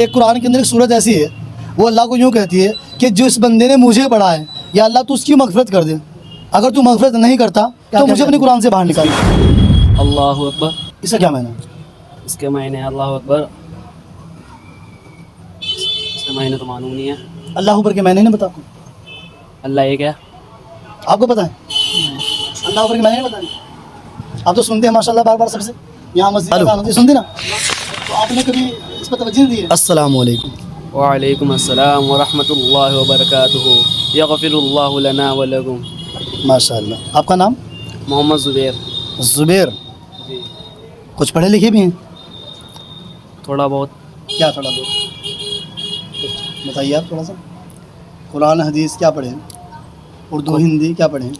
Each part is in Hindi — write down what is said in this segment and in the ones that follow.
एक कुरान के अंदर एक सूरत ऐसी है, वो अल्लाह को यूँ कहती है कि जिस बंदे ने मुझे पढ़ा है, या अल्लाह तू उसकी मगफरत कर दे। अगर तू मगफरत नहीं करता तो मुझे अपने कुरान से बाहर निकाल। अल्लाहु अकबर। इसका क्या मायना? इसके मायने अल्लाहु अकबर, इसके मायने तो मालूम नहीं है। अल्लाह ऊपर के मायने नहीं पता आपको? अल्लाह एक है। आपको पता है अल्लाह ऊपर के मायने नहीं पता? आप तो सुनते हैं माशाल्लाह बार बार सबसे, यहाँ मस्जिद में अज़ान होती है, सुनते ना? तो आपने कभी इस पर तवज्जो नहीं दी है? अस्सलाम वालेकुम। वालेकुम अस्सलाम व रहमतुल्लाहि व बरकातुहू। यग़फिरुल्लाहु लना व लकुम। माशाल्लाह। आपका नाम? मोहम्मद ज़ुबैर। ज़ुबैर। जी। कुछ पढ़े लिखे भी हैं? थोड़ा बहुत। क्या थोड़ा बहुत? कुछ बताइए आप थोड़ा सा। कुरान हदीस क्या पढ़े हैं? उर्दू हिंदी क्या पढ़े हैं?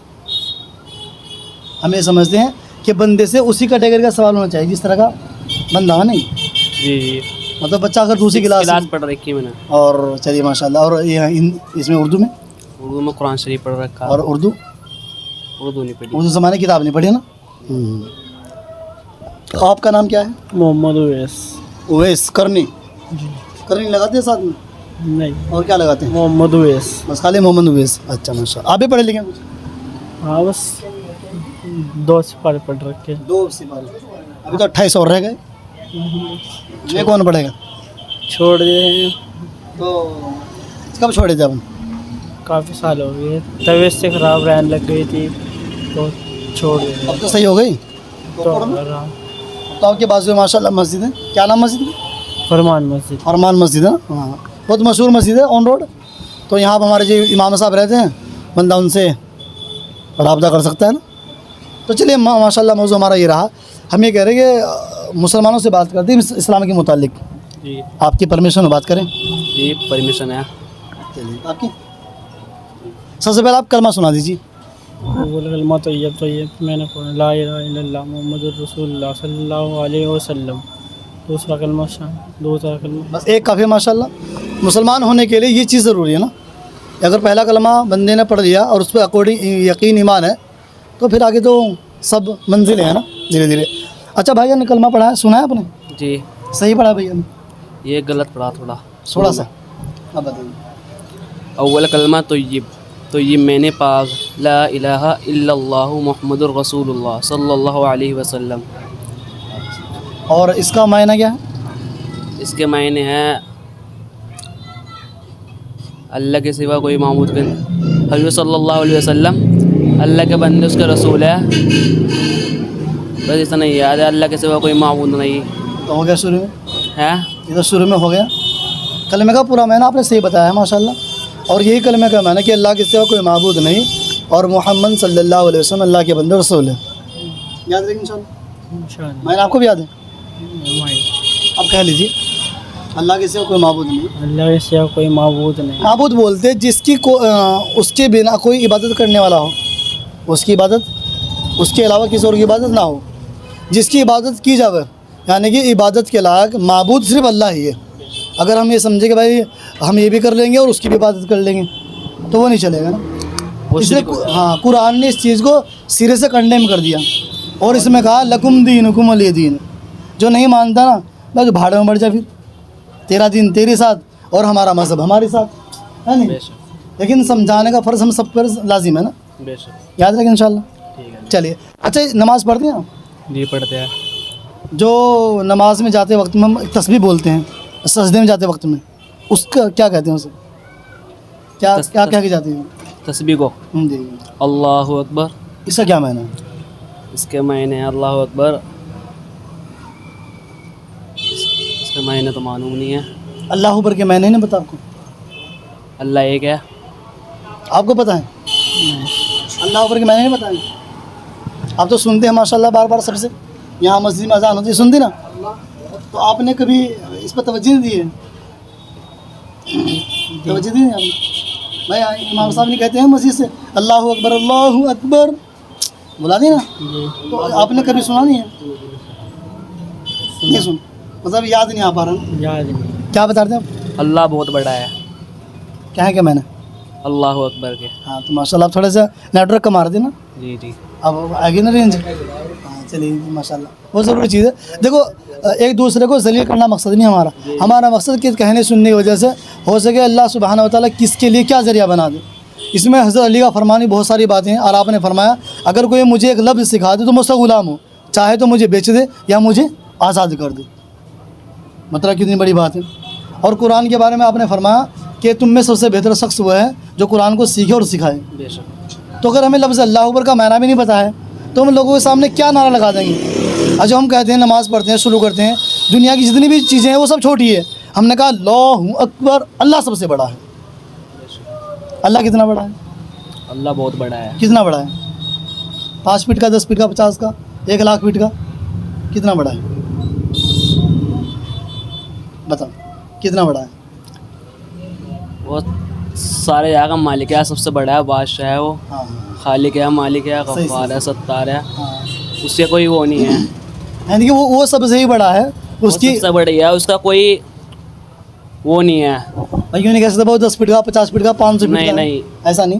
हम ये समझते हैं कि बंदे से उसी कैटेगरी का सवाल होना चाहिए जिस तरह का बंदा हो। नहीं जी। मतलब बच्चा अगर दूसरी क्लास पढ़ रखी है मैंने। और चलिए माशाल्लाह। और ये इसमें उर्दू में कुरान शरीफ पढ़ रखा। और उर्दू नहीं पढ़ी। उर्दू ज़माने की किताब नहीं पढ़ी ना? तो आपका नाम क्या है? मोहम्मद उवैस। उवैस करनी? करनी लगाते हैं साथ में? नहीं। और क्या लगाते हैं? मोहम्मद उवैस। बस खाली मोहम्मद उवैस। अच्छा माशाल्लाह। आप भी पढ़े लिखे हैं कुछ? हाँ बस 2 सिपारे पढ़ रखे। 2 सिपारे। अभी तो 28 और रह गए। ये कौन पढ़ेगा? छोड़ दिए। तो कब छोड़े थे अपन? काफ़ी साल हो गए, तबीयत से ख़राब रहने लग गई थी तो छोड़ दिए। अब तो सही हो गई? तो आपके बाजू में माशाल्लाह मस्जिद है, क्या नाम मस्जिद है? फरमान मस्जिद। फरमान मस्जिद है। हाँ बहुत मशहूर मस्जिद है ऑन रोड। तो यहाँ पर हमारे जो इमाम साहब रहते हैं, बंदा उनसे रब्ता कर सकता है ना। तो चलिए माशाल्लाह मौजूद हमारा ये रहा। हम ये कह रहे हैं कि मुसलमानों से बात करते हैं इस्लाम के मुतालिक। जी। आपकी परमिशन में बात करें? जी परमिशन है। चलिए आपकी। सबसे पहले आप कलमा सुना दीजिए। कलमा तैयब मैंने पढ़ा ला इलाहा इल्लल्लाह मुहम्मदुर रसूलुल्लाह सल्लल्लाहु अलैहि वसल्लम। दूसरा कलमा बस एक काफ़ी माशाल्लाह। मुसलमान होने के लिए ये चीज़ ज़रूरी है ना। अगर पहला कलमा बंदे ने पढ़ लिया और उस पर अकॉर्डिंग यकीन ईमान है तो फिर आगे तो सब मंजिलें हैं ना धीरे धीरे। अच्छा भाईजान ने कलमा पढ़ा है, सुना है आपने? जी। सही पढ़ा भैया ने? ये गलत पढ़ा थोड़ा सा। अब बताइए। अव्वल कलमा तय्यब मैंने पाक ला इलाहा इल्लल्लाहु मुहम्मदुर रसूलुल्लाह सल्लल्लाहु अलैहि वसल्लम। और इसका मायना क्या है? इसके मायने हैं अल्लाह के सिवा कोई माबूद का नहीं। हज़रत सल्लल्लाहु अलैहि वसल्लम अल्लाह के बंदे उसके रसूल है। बस इतना ही याद है, अल्लाह के सिवा कोई माबूद नहीं तो हो गया शुरू में है। ये तो शुरू में हो गया। कलमे का पूरा मायना आपने सही बताया है माशाल्लाह। और यही कलमे का मायना कि अल्लाह के सिवा कोई माबूद नहीं और मोहम्मद सल्लल्लाहु अलैहि वसल्लम अल्लाह के बंदे रसूल है। याद रखें इंशाल्लाह। मायना आपको भी याद है? अब कह लीजिए अल्लाह के सिवा कोई माबूद नहीं। अल्लाह के सिवा कोई माबूद नहीं। माबूद बोलते जिसकी उसके बिना कोई इबादत करने वाला हो, उसकी इबादत उसके अलावा किसी और की इबादत ना हो, जिसकी इबादत की जाए, यानी कि इबादत के लायक माबूद सिर्फ अल्लाह ही है। अगर हम ये समझे कि भाई हम ये भी कर लेंगे और उसकी भी इबादत कर लेंगे तो वो नहीं चलेगा ना। इसलिए हाँ कुरान ने इस चीज़ को सिरे से कंडेम कर दिया और इसमें कहा लकुम दीनुकुम वलिय दीन। जो नहीं मानता ना बस भाड़े में बढ़ जाए, फिर तेरा दिन तेरे साथ और हमारा मज़हब हमारे साथ है नहीं। लेकिन समझाने का फ़र्ज़ हम सब पर लाजिम है ना। याद रखें इंशाल्लाह। चलिए अच्छा नमाज़ पढ़ते हैं आप? जी पढ़ते हैं। जो नमाज में जाते वक्त में हम एक तस्बीह बोलते हैं, सजदे में जाते वक्त में, उसका क्या कहते हैं? उसे क्या क्या कह के जाते हैं तस्बीह को? जी। अल्लाहु अकबर। इसका क्या मायना है? इसके मायने अल्लाहु अकबर, इसके मायने तो मालूम नहीं है। अल्लाह ऊपर के मायने नहीं पता आपको? अल्लाह एक है। आपको पता है? अल्लाह ऊपर के मायने नहीं पता है? आप तो सुनते हैं माशाल्लाह बार बार सबसे, यहाँ मस्जिद में अज़ान होती है, सुनती ना? तो आपने कभी इस पर तवज्जो नहीं दी है? तवज्जो दी नहीं आपने? भाई इमाम साहब नहीं कहते हैं मस्जिद से अल्लाहु अकबर बुला दी ना? तो आपने कभी सुना नहीं है? नहीं सुन मतलब याद नहीं आ पा रहा? याद नहीं। क्या बता रहे थे आप? अल्लाह बहुत बड़ा है। क्या है क्या मैंने? अल्लाहु अकबर के। हाँ तो माशाल्लाह आप थोड़े से नेटवर्क कमा रहे थे ना। जी जी। अब आएगी ना रेंज? हाँ चलिए माशाल्लाह, बहुत ज़रूरी चीज़ है। देखो एक दूसरे को जलील करना मकसद नहीं हमारा, हमारा मकसद कि कहने सुनने की वजह से हो सके अल्लाह सुब्हानहू व तआला किसके लिए क्या ज़रिया बना दे। इसमें हज़रत अली का फरमानी बहुत सारी बातें हैं, और आपने फरमाया अगर कोई मुझे एक लफ्ज़ सिखा दे तो मैं उसका ग़ुलाम हूँ, चाहे तो मुझे बेच दे या मुझे आज़ाद कर दे। मतलब कितनी बड़ी बात है। और कुरान के बारे में आपने फरमाया कि तुम में सबसे बेहतर शख्स वो है जो कुरान को सीखे और सिखाए। बेशक। तो अगर हमें लफ्ज़ अल्लाह अकबर का मायना भी नहीं पता है तो हम लोगों के सामने क्या नारा लगा देंगे। आज हम कहते हैं नमाज़ पढ़ते हैं, शुरू करते हैं, दुनिया की जितनी भी चीज़ें हैं वो सब छोटी है, हमने कहा अल्लाहु अकबर, अल्लाह सबसे बड़ा है। अल्लाह कितना बड़ा है? अल्लाह बहुत बड़ा है। कितना बड़ा है? 5 फीट का, 10 फीट का, 50 का, 1 लाख फीट का, कितना बड़ा है? बताओ कितना बड़ा है? वो सारे जगह का मालिक है, सबसे बड़ा है, बादशाह है वो, हाँ खालिक है, मालिक है, सही, गफ्फार सही। है, सत्तार है, हाँ, उससे कोई वो नहीं है। यानी कि वो सबसे ही बड़ा है, वो उसकी सबसे बड़ी है, उसका कोई वो नहीं है। भाई यूँ नहीं कह सकते बहुत 10 फीट का, 50 फीट का, 500 फीट नहीं, का, नहीं। ऐसा नहीं।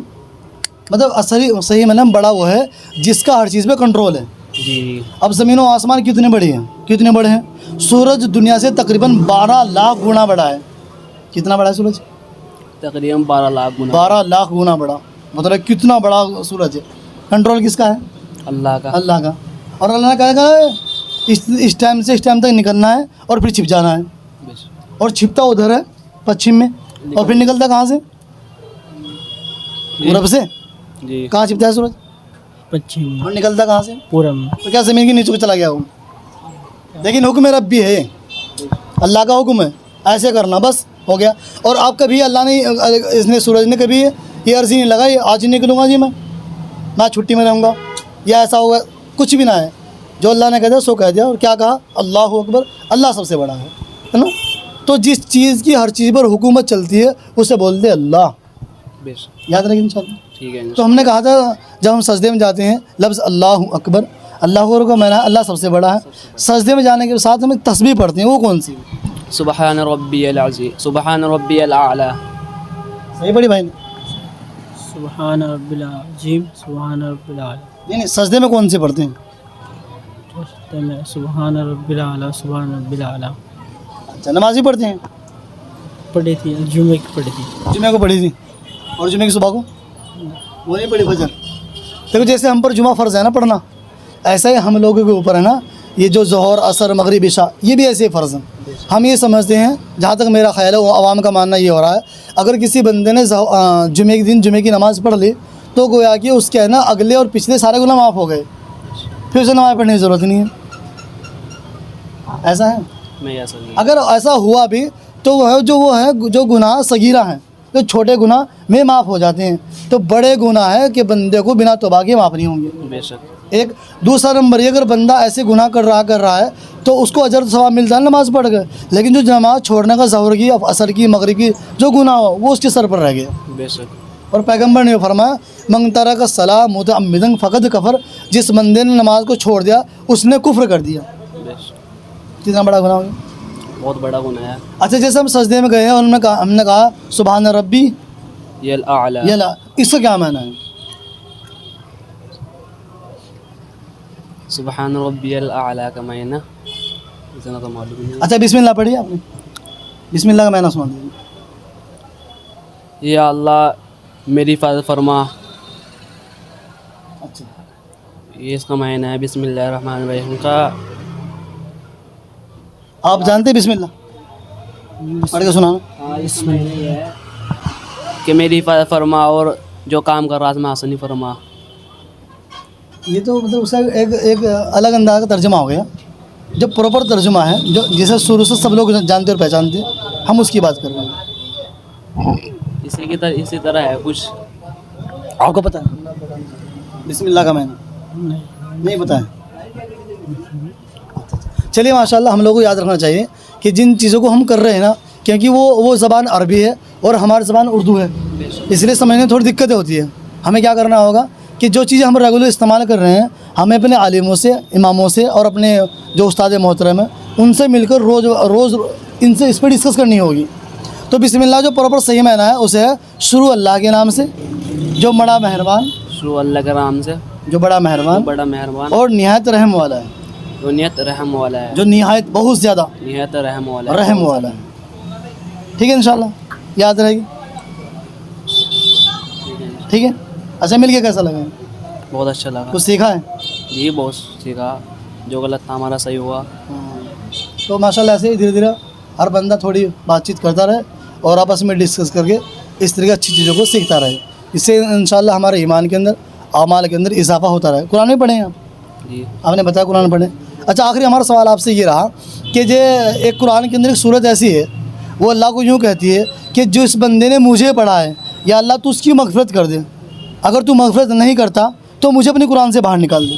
मतलब सही मतलब बड़ा वो है जिसका हर चीज़ पे कंट्रोल है। जी। अब ज़मीन और आसमान कितने बड़े हैं, कितने बड़े हैं? सूरज दुनिया से तकरीबन 12 लाख गुना बड़ा है। कितना बड़ा है सूरज? तकरीबन 12 लाख गुना। 12 लाख गुना बड़ा, मतलब कितना बड़ा सूरज है। कंट्रोल किसका है? अल्लाह का। अल्लाह का। और अल्लाह ने कहा इस टाइम से इस टाइम तक निकलना है और फिर छिप जाना है, बेशक। और छिपता उधर है पश्चिम में, और फिर निकलता कहाँ से? पूरब से। जी। कहाँ छिपता है सूरज? पश्चिम, और निकलता कहाँ से? पूरब में। तो क्या ज़मीन के नीचे को चला गया वो? लेकिन हुक्म रब्बी है, अल्लाह का हुक्म है, ऐसे करना, बस हो गया। और आप कभी अल्लाह ने इसने सूरज ने कभी ये अर्ज़ी नहीं लगाई आज ही निकलूँगा जी मैं छुट्टी में रहूँगा या ऐसा होगा, कुछ भी ना है। जो अल्लाह ने कह दिया सो कह दिया। और क्या कहा? अल्लाहु अकबर, अल्लाह सबसे बड़ा है ना। तो जिस चीज़ की हर चीज़ पर हुकूमत चलती है उसे बोलते अल्लाह, बेशक। याद रखें इंशाअल्लाह। ठीक है। तो हमने कहा था जब हम सजदे में जाते हैं लफ्ज़ अल्लाहु अकबर, अल्लाह अकबर का माना अल्लाह सबसे बड़ा है। सजदे में जाने के साथ हम एक तस्बीह पढ़ते हैं, वो कौन सी? सुबहान रब्बियल अज़ीम, सुबहान रब्बियल आला। सही बड़ी भाई ने? सुबहान रब्बिल अज़ीम, सुबहान रब्बिल आला। नहीं सजदे में कौन से पढ़ते हैं? रास्ते में सुबहान रब्बिल आला, सुबहान रब्बिल आला अच्छा, नमाज़ी पढ़ते हैं? पढ़ी थी, जुमे की पढ़ी थी। जुमे को पढ़ी थी, और जुमे की सुबह को वो नहीं पढ़ी फजर। देखो जैसे हम पर जुमा फ़र्ज़ है ना पढ़ना, ऐसा ही हम लोगों के ऊपर है ना ये जो ज़ोहर, असर, मगरिब, इशा, ये भी ऐसे ही फ़र्ज़ हैं। हम ये समझते हैं, जहाँ तक मेरा ख्याल है, वो आवाम का मानना ये हो रहा है, अगर किसी बंदे ने जुमे के दिन जुमे की नमाज़ पढ़ ली तो गोया कि उसके है ना अगले और पिछले सारे गुनाह माफ़ हो गए, फिर उसे नमाज़ पढ़ने की ज़रूरत नहीं है। ऐसा है? नहीं, ऐसा नहीं। अगर ऐसा हुआ भी तो वह जो गुनाह सगीरा हैं, जो छोटे गुनाह में माफ़ हो जाते हैं, तो बड़े गुनाह है कि बंदे को बिना तौबा के माफ़ नहीं होंगे। बेशक। एक दूसरा नंबर ये, अगर बंदा ऐसे गुनाह कर रहा है तो उसको अजर सवाब मिलता है नमाज़ पढ़ कर, लेकिन जो नमाज़ छोड़ने का ज़ोहर की, असर की, मगरिब की जो गुनाह हो वो उसके सर पर रह गया। बेशक। और पैगंबर ने फरमाया मन तरक सलाह मुतअम्मिदन फ़क़द कफ़र, जिस बंदे ने नमाज को छोड़ दिया उसने कुफ्र कर दिया। बेशक। कितना बड़ा गुनाह हो गया? बहुत बड़ा गुनाह है। अच्छा, जैसे हम सजदे में गए हैं और हमने कहा सुबहान रब्बी यल आला। यला, इसका क्या माना है? सुबहान रब्बियल आला का मायना इतना तो मालूम नहीं है। अच्छा, बिस्मिल्लाह पढ़ी आपने? बिस्मिल्लाह का मायना सुना दीजिए। या अल्लाह मेरी हिफाजत फरमा, अच्छा, ये इसका मायना है। बिस्मिल्लाहिर्रहमानिर्रहीम का आप जानते हैं बिस्मिल्लाह? पढ़ के सुनाना। हाँ, इसमें ये है कि मेरी हिफाजत फरमा और जो काम कर रहा था मैं आसानी फरमा। ये तो मतलब उसका एक अलग अंदाज का तर्जुमा हो गया। जो प्रॉपर तर्जुमा है, जो जिसे शुरू से सब लोग जानते और पहचानते हैं, हम उसकी बात कर रहे हैं। इसी तरह है कुछ। आपको पता है बिस्मिल्लाह का मायना? नहीं पता है? चलिए माशाल्लाह, हम लोगों को याद रखना चाहिए कि जिन चीज़ों को हम कर रहे हैं ना, क्योंकि वो ज़बान अरबी है और हमारी ज़बान उर्दू है, इसलिए समझने में थोड़ी दिक्कतें होती है। हमें क्या करना होगा कि जो चीज़ें हम रेगुलर इस्तेमाल कर रहे हैं, हमें अपने आलिमों से, इमामों से और अपने जो उस्ताद मोहतरम हैं उनसे मिलकर रोज़ इनसे इस पर डिस्कस करनी होगी। तो बिस्मिल्लाह जो प्रॉपर सही मायना है उसे है शुरू अल्लाह के नाम से जो बड़ा मेहरबान, शुरू अल्लाह के नाम से, जो बड़ा मेहरबान बड़ा मेहरबान और निहायत रहम वाला है, जो नियत रहम वाला है, जो निहायत बहुत ज़्यादा नियत रहम वाला है। रहम वाला है। ठीक है, इंशाल्लाह याद रहेगी। ठीक है, अच्छा मिल के कैसा लगा? बहुत अच्छा लगा कुछ सीखा है? जी, बहुत सीखा। जो गलत था हमारा सही हुआ। तो माशाल्लाह ऐसे ही धीरे धीरे हर बंदा थोड़ी बातचीत करता रहे और आपस में डिस्कस करके इस तरह की अच्छी चीज़ों को सीखता रहे। इससे इंशाल्लाह हमारे ईमान के अंदर, आमाल के अंदर इजाफा होता रहे। कुरान में पढ़े हैं आप? जी, आपने बताया कुरान पढ़े। अच्छा, आखिरी हमारा सवाल आपसे ये रहा कि जो एक कुरान के अंदर एक सूरत ऐसी है, वो अल्लाह को यूँ कहती है कि जो इस बंदे ने मुझे पढ़ा है, या अल्लाह तू उसकी मग़फ़िरत कर दे, अगर तू मग़फ़िरत नहीं करता तो मुझे अपने कुरान से बाहर निकाल दे।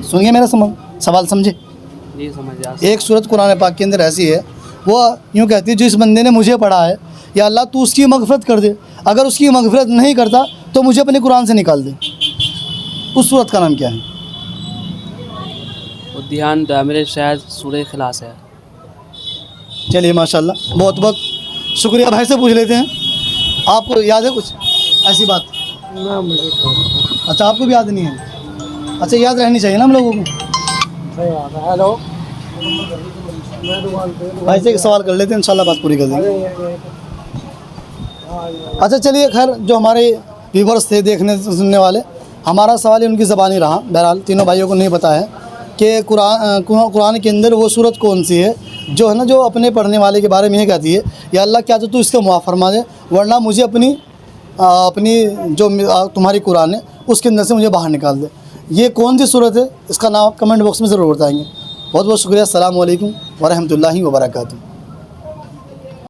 सुनिए मेरा सवाल समझे। जी समझ गया। एक सूरत कुरान पाक के अंदर ऐसी है, वो यूँ कहती है जो इस बंदे ने मुझे पढ़ा है, या अल्लाह तू उसकी मग़फ़िरत कर दे, अगर उसकी मग़फ़िरत नहीं करता तो मुझे अपने कुरान से निकाल दे। उस सूरत का नाम क्या है? वो ध्यान दो, मेरे शायद सूरह इखलास है। चलिए माशाल्लाह, बहुत बहुत शुक्रिया। भाई से पूछ लेते हैं, आपको याद है कुछ ऐसी बात? ना मुझे अच्छा, आपको भी याद नहीं है? अच्छा, याद रहनी चाहिए ना हम लोगों को। हेलो, भाई से एक सवाल कर लेते हैं, इंशाल्लाह बात पूरी कर देंगे। अच्छा चलिए, खैर जो हमारे व्यूवर्स थे, देखने सुनने वाले, हमारा सवाल ही उनकी ज़बानी रहा। बहरहाल तीनों भाइयों को नहीं पता है कि कुरान के अंदर वो सूरत कौन सी है जो है ना, जो अपने पढ़ने वाले के बारे में ये कहती है, या अल्लाह क्या तो तू इसका मुआफ़ फरमा दे, वरना मुझे अपनी जो तुम्हारी कुरान है उसके अंदर से मुझे बाहर निकाल दे। ये कौन सी सूरत है, इसका नाम कमेंट बॉक्स में ज़रूर बताएंगे। बहुत बहुत शुक्रिया। अस्सलामु अलैकुम व रहमतुल्लाहि व बरकातुहू।